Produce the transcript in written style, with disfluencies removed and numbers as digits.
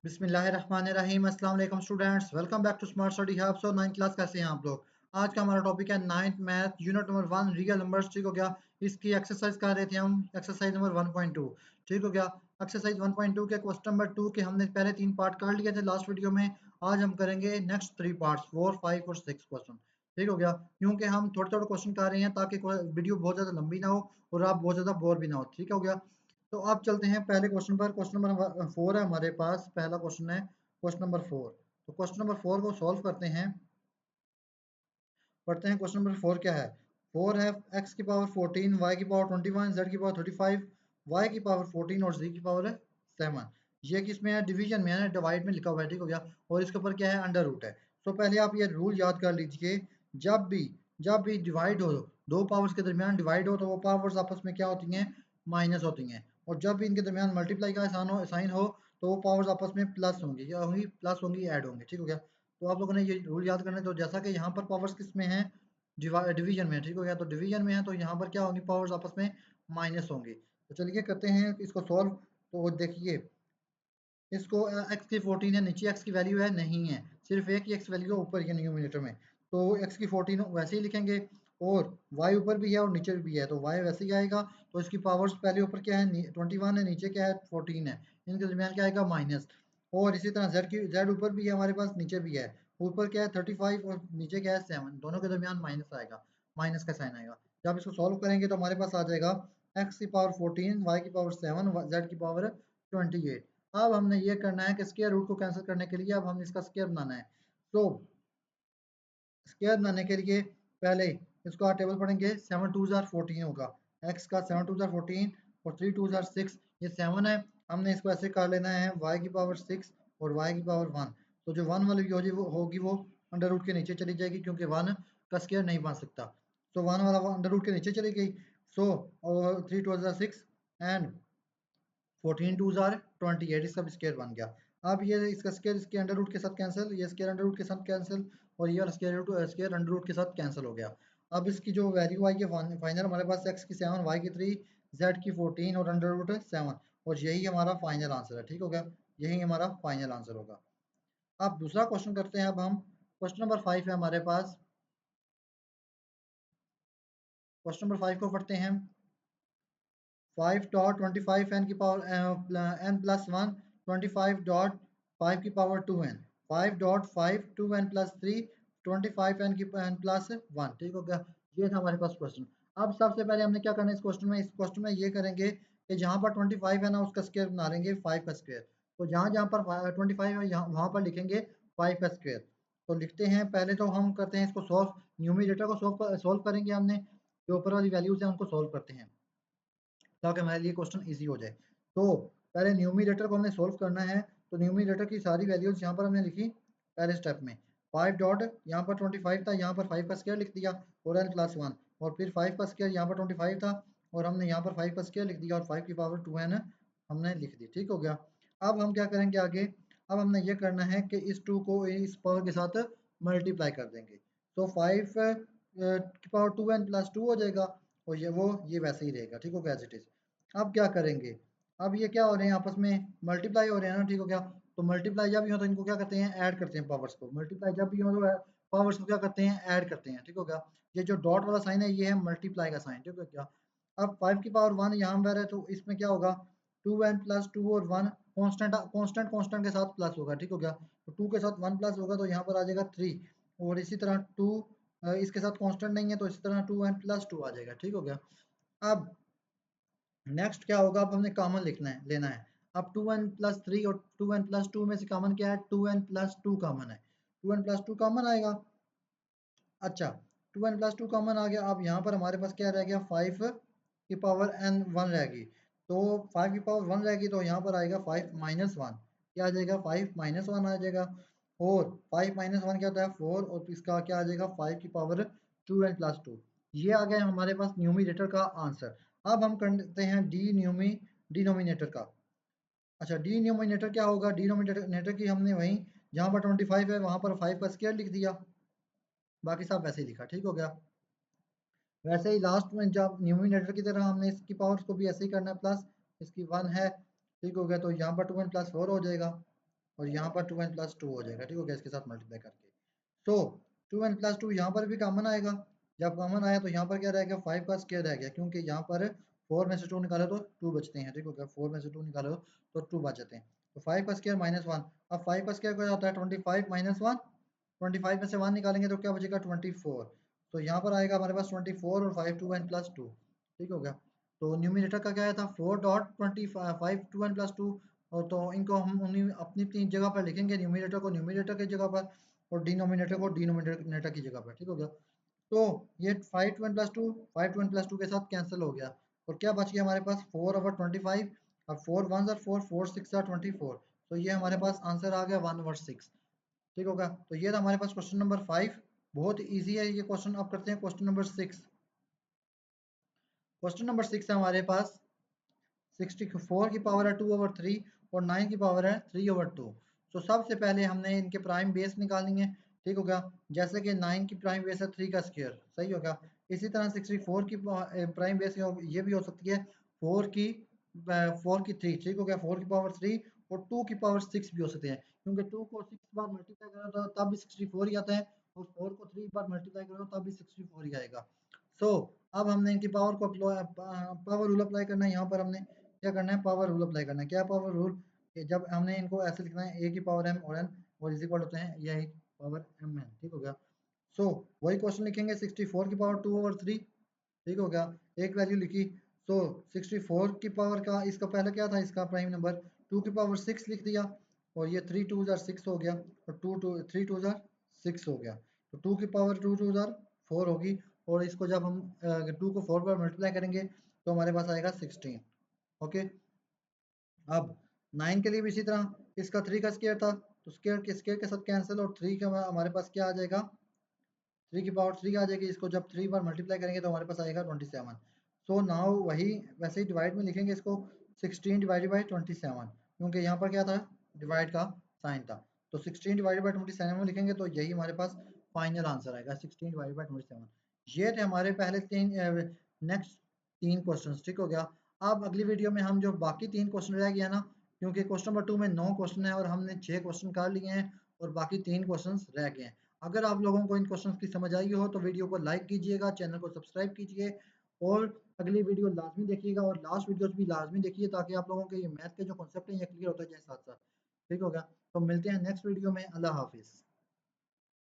बिस्मिल्लाहिर्रहमानिर्रहीम। अस्सलाम वालेकुम students, welcome back to smart study hub. So 9th class कैसे हैं आप लोग। आज का हमारा टॉपिक है 9th math unit number 1 real numbers. ठीक हो गया। इसकी एक्सरसाइज कर रहे थे हम, एक्सरसाइज नंबर 1.2। ठीक हो गया। एक्सरसाइज 1.2 के क्वेश्चन नंबर 2 के हमने पहले 3 पार्ट कर लिए थे लास्ट वीडियो में। आज हम करेंगे नेक्स्ट 3 पार्ट्स 4, 5 और 6 क्वेश्चन। ठीक हो गया। क्योंकि हम थोड़े थोड़े क्वेश्चन कर रहे हैं ताकि वीडियो बहुत ज़्यादा लंबी ना हो और आप बहुत ज़्यादा बोर भी ना हो। ठीक हो गया। तो आप चलते हैं पहले क्वेश्चन पर। क्वेश्चन नंबर 4 है हमारे पास। पहला क्वेश्चन है क्वेश्चन नंबर 4। तो क्वेश्चन नंबर 4 को सॉल्व करते हैं। पढ़ते हैं क्वेश्चन नंबर 4 क्या है। 4 है x की पावर 14, y की पावर 21, z की पावर 35, y की पावर 14 और z की पावर 7। ये किस में है? डिवीजन में है, डिवाइड में लिखा हुआ है। ठीक हो गया। और इसके ऊपर क्या है? अंडर रूट है। तो पहले आप ये रूल याद कर लीजिए। जब भी जब भी डिवाइड हो, दो पावर्स के दरमियान डिवाइड हो, तो वो पावर्स आपस में क्या होती हैं? माइनस होती हैं। और जब भी इनके दरमियान मल्टीप्लाई का साइन हो, तो वो पावर्स आपस में प्लस होंगी। क्या होंगी? प्लस होंगी, ऐड होंगी। ठीक हो गया। तो आप लोगों ने ये रूल याद करना है। तो जैसा कि यहाँ पर पावर्स किस में है? डिवीजन में। ठीक हो गया। तो डिवीजन में है तो यहाँ पर क्या होंगी? पावर्स आपस में माइनस होंगी। तो चलिए करते हैं इसको सॉल्व। तो देखिए, इसको x की 14 है, नीचे x की वैल्यू है नहीं है, सिर्फ एक ही x वैल्यू है ऊपर ये न्यूमरेटर में। तो x की 14 वैसे ही लिखेंगे। और y ऊपर भी है और नीचे भी है, तो y वैसे ही आएगा। तो इसकी पावर्स पहले ऊपर क्या है? 21 है, नीचे क्या है? 14 है। इनके दरमियान क्या आएगा? माइनस। और इसी तरह z ऊपर भी है हमारे पास, नीचे भी है। ऊपर क्या है? 35 और नीचे क्या है? 7। दोनों के दरमियान माइनस आएगा, माइनस का साइन आएगा। जब इसको सॉल्व करेंगे तो हमारे पास आ जाएगा x की पावर 14, y की पावर 7, z की पावर 28। अब हमने ये करना है कि स्क्वायर रूट को कैंसिल करने के लिए अब हम इसका स्क्वायर बनाना है। तो स्क्वायर बनाने के लिए पहले इसको आप टेबल पढ़ेंगे। 7 2 जार 14 होगा। x का 7 2 जार 14 और 3 2 जार 6, ये 7 है। हमने इसको ऐसे कर लेना है y की पावर 6 और y की पावर 1। तो जो 1 वाली होगी वो अंडर रूट के नीचे चली जाएगी, क्योंकि 1 का स्क्वायर नहीं बन सकता। तो 1 वाला अंडर रूट के नीचे चली गई। सो और 3 2 जार 6 एंड 14 2 जार 28, इसका भी स्क्वायर बन गया। अब ये इसका स्क्वायर इसके अंडर रूट के साथ कैंसिल, ये स्क्वायर अंडर रूट के साथ कैंसिल, और ये स्क्वायर अंडर रूट के साथ कैंसिल हो गया। अब इसकी जो वैल्यू आई है फाइनल हमारे पास x की 7, y की 3, z की 14 और अंडर रूट 7। और यही हमारा फाइनल आंसर है। ठीक हो गया। यही हमारा फाइनल आंसर होगा। अब दूसरा क्वेश्चन करते हैं। अब हम क्वेश्चन नंबर 5 है हमारे पास। क्वेश्चन नंबर 5 को पढ़ते हैं। 5 डॉट 25 एन की पावर एन प्लस 1, 25 डॉट 5 की power 2 n, 5 dot 5 2 n plus 3, 25 n की एन प्लस 1। ठीक हो गया। ये था हमारे पास क्वेश्चन। अब सबसे पहले हमने क्या करना है इस क्वेश्चन में ये करेंगे कि जहाँ पर 25 है ना, उसका स्क्वायर बना लेंगे 5 का स्क्वायर। तो जहाँ जहाँ पर 25 है वहाँ पर लिखेंगे 5 का स्क्वायर। तो लिखते हैं। पहले तो हम करते हैं इसको सॉल्व। न्यूमरेटर को सॉल्व करेंगे हमने। जो ऊपर वाली वैल्यूज हैं उनको सॉल्व करते हैं ताकि हमारे लिए क्वेश्चन इजी हो जाए। तो पहले न्यूमरेटर को हमने सोल्व करना है। तो न्यूमरेटर की सारी वैल्यूज यहाँ पर हमने लिखी पहले स्टेप में। 5 डॉट यहाँ पर 25 था, यहाँ पर 5 का स्क्वायर लिख दिया और एन प्लस 1। और फिर 5 का स्क्वायर यहाँ पर 25 था और हमने यहाँ पर 5 का स्क्वायर लिख दिया और 5 की पावर 2 एन हमने लिख दी। ठीक हो गया। अब हम क्या करेंगे आगे? अब हमने ये करना है कि इस 2 को इस पावर के साथ मल्टीप्लाई कर देंगे। तो 5 की पावर 2 एन प्लस 2 हो जाएगा। और ये वैसे ही रहेगा। ठीक हो गया, एज इट इज। अब क्या करेंगे? अब ये क्या हो रहे हैं? आपस में मल्टीप्लाई हो रहे हैं ना। ठीक हो गया। तो मल्टीप्लाई जब भी हो तो इनको क्या करते हैं? ऐड करते हैं पावर्स को। मल्टीप्लाई जब भी हो तो पावर्स को क्या करते हैं? ऐड करते हैं। ठीक हो गया। ये जो डॉट वाला साइन है ये है मल्टीप्लाई का साइन। ठीक हो गया। अब 5 की पावर 1 यहाँ पर है तो इसमें क्या होगा? 2n प्लस 2 और 1 कॉन्स्टेंट कॉन्स्टेंट कॉन्स्टेंट के साथ प्लस होगा। ठीक हो गया। तो 2 के साथ 1 प्लस होगा तो यहाँ पर आ जाएगा 3। और इसी तरह 2 इसके साथ कॉन्स्टेंट नहीं है तो इसी तरह 2n प्लस 2 आ जाएगा। ठीक हो गया। अब नेक्स्ट क्या होगा? अब हमने कॉमन लेना है। अब 2n प्लस 3 और 2n प्लस 2 में से कॉमन क्या है? 2n प्लस 2 कॉमन है। 2n प्लस 2 कॉमन आएगा। अच्छा, 2n प्लस 2 कॉमन आ गया। अब यहाँ पर हमारे पास क्या रह गया? 5 की पावर n 1 रहेगी। तो 5 की पावर 1 रहेगी तो यहाँ पर आएगा 5 माइनस 1। क्या आ जाएगा? 5 माइनस 1 आ जाएगा। और 5 माइनस 1 क्या होता है? 4। और इसका क्या आ जाएगा? 5 की पावर 2n प्लस 2। ये आ गया हमारे पास न्यूमरेटर का आंसर। अब हम करते हैं डिनोमिनेटर का। अच्छा, डिनोमिनेटर क्या होगा? डिनोमिनेटर की हमने वहीं जहाँ पर 25 है वहाँ पर 5 का स्क्वायर लिख दिया। बाकी सब वैसे ही लिखा। ठीक हो गया। वैसे ही लास्ट में जब न्यूमरेटर की तरह हमने इसकी पावर्स को भी ऐसे ही करना है प्लस। इसकी 1 है। ठीक हो गया। तो यहाँ पर 2n प्लस 4 हो जाएगा। और यहाँ पर 2n+2 हो जाएगा, ठीक हो गया, इसके साथ मल्टीप्लाई करके। सो 2n+2 यहाँ पर भी कॉमन आएगा, जब कॉमन आया तो यहाँ पर क्या रह गया, 5 का स्क्वायर रह गया, क्योंकि यहाँ पर 4 में से 2 निकालो तो 2 बचते हैं, ठीक हो गया, 4 में से 2 निकालो तो 2 बच जाते हैं। तो 5 का स्क्वायर -1, अब 5 का स्क्वायर क्या होता है, 25 - 1, 25 में से 1 निकालेंगे तो क्या बचेगा, 24। तो यहाँ पर आएगा हमारे पास 24 और 5 2n+2, ठीक हो गया। तो न्यूमिनेटर का क्या था, 4.25 2n+2, और तो इनको हम उन्हीं अपनी अपनी जगह पर लिखेंगे, न्यूमिनेटर को न्यूमिनेटर की जगह पर और डिनोमिनेटर को डिनोमिनेटर की जगह पर, ठीक हो गया। तो ये 5 2n+2 5 2n+2 के साथ कैंसिल हो गया, और क्या बच गया हमारे पास, 4/25। अब 4 1 are 4, 4 6 are 24, तो ये हमारे पास आंसर आ गया 1/6, ठीक होगा। तो ये था हमारे पास क्वेश्चन नंबर 5, बहुत इजी है ये क्वेश्चन। अब करते हैं क्वेश्चन नंबर 6। क्वेश्चन नंबर 6 है हमारे पास, 64 की पावर है 2/3 और 9 की पावर है 3/2। तो सबसे पहले हमने इनके प्राइम बेस निकालनी है, ठीक हो गया। जैसे कि 9 की प्राइम बेस है 3 का स्क्वायर, सही होगा। इसी तरह 64 की प्राइम बेस ये भी हो सकती है 4 की 3, ठीक हो गया, 4 की पावर 3 और 2 की पावर 6 भी हो सकते हैं, क्योंकि 2 को 6 बार मल्टीप्लाई करो तो तब भी 64 ही आता है, और 4 को 3 बार मल्टीप्लाई करो तब भी 64 ही आएगा। सो अब हमने इनकी पावर को पावर रूल अप्लाई करना है। यहाँ पर हमने क्या करना है, पावर रूल अप्लाई करना है। क्या पावर रूल, कि जब हमने इनको ऐसे लिखना है, a की पावर m और n और इज इक्वल होते हैं यह पावर m n, ठीक हो गया। सो वही क्वेश्चन लिखेंगे, 64 की पावर 2/3, ठीक हो गया, एक वैल्यू लिखी। सो 64 की पावर का इसका पहले क्या था, इसका प्राइम नंबर 2 की पावर 6 लिख दिया, और ये 3 2 6 हो गया, और 3 2 6 हो गया। तो 2 की पावर 2 2 4 होगी, और इसको जब हम 2 को 4 बार मल्टीप्लाई करेंगे तो हमारे पास आएगा 16। ओके, अब 9 के लिए भी इसी तरह, इसका 3 का स्क्वायर था, तो स्क्वायर के साथ कैंसिल, और 3 का हमारे पास क्या आ जाएगा, 3 की पावर 3 आ जाएगी, इसको जब 3 बार मल्टीप्लाई करेंगे तो हमारे पास आएगा 27। सो नाउ वही वैसे ही डिवाइड में लिखेंगे इसको, 16 डिवाइडेड बाई 27, क्योंकि यहाँ पर क्या था, डिवाइड का साइन था। तो 16 डिवाइडेड बाई 27 में लिखेंगे तो यही हमारे पास फाइनल आंसर आएगा, 16 डिवाइडेड बाई 27। ये थे हमारे पहले नेक्स्ट 3 क्वेश्चन, ठीक हो गया। अब अगली वीडियो में हम जो बाकी 3 क्वेश्चन रह गया ना, क्योंकि क्वेश्चन नंबर 2 में 9 क्वेश्चन है और हमने 6 क्वेश्चन कर लिए हैं, और बाकी 3 क्वेश्चन रह गए हैं। अगर आप लोगों को इन क्वेश्चंस की समझ आई हो तो वीडियो को लाइक कीजिएगा, चैनल को सब्सक्राइब कीजिए, और अगली वीडियो लाजमी देखिएगा, और लास्ट वीडियोस भी लाजमी देखिए, ताकि आप लोगों के ये मैथ के जो कॉन्सेप्ट हैं ये क्लियर होता जाए साथ साथ, ठीक हो गया। तो मिलते हैं नेक्स्ट वीडियो में, अल्लाह हाफिज़।